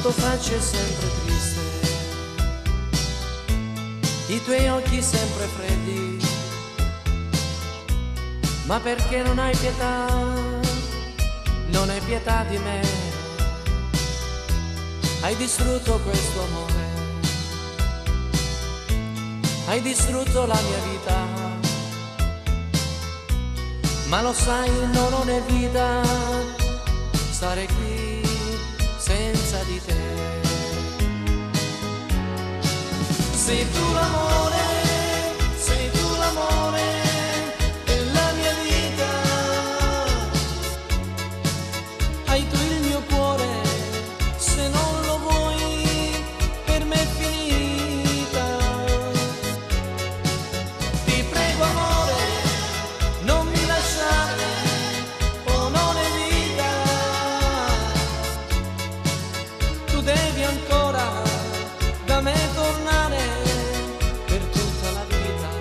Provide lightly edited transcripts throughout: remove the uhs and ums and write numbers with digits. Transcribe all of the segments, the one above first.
tua faccia è sempre triste, i tuoi occhi sempre freddi, ma perché non hai pietà, non hai pietà di me, hai distrutto questo amore, hai distrutto la mia vita, ma lo sai, no, non è vita stare qui senza di te. Sei tu l'amore, sei tu l'amore della mia vita, hai tu il mio cuore, se non lo vuoi per me è finita. Ti prego amore, non mi lasciare, o non è vita, tu devi ancora da me tornare per tutta la vita.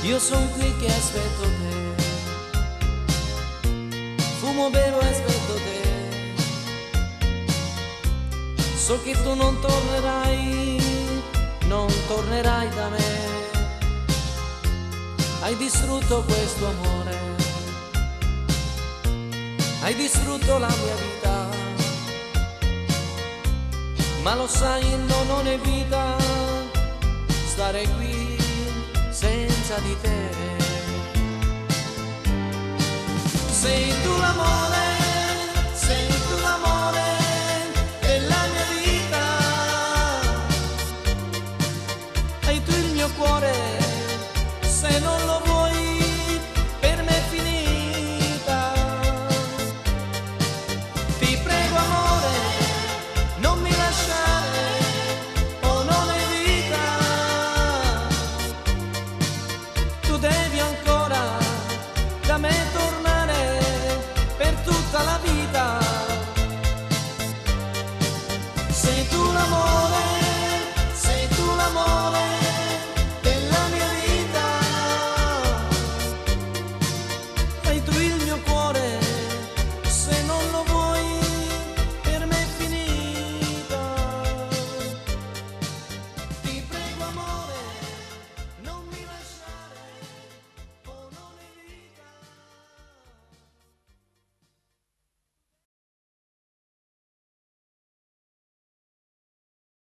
Io son qui che aspetto te, fumo, bevo e aspetto te, so che tu non tornerai, non tornerai da me, hai distrutto questo amore, hai distrutto la mia vita, ma lo sai, no, non è vita stare qui senza di te. Sei tu l'amore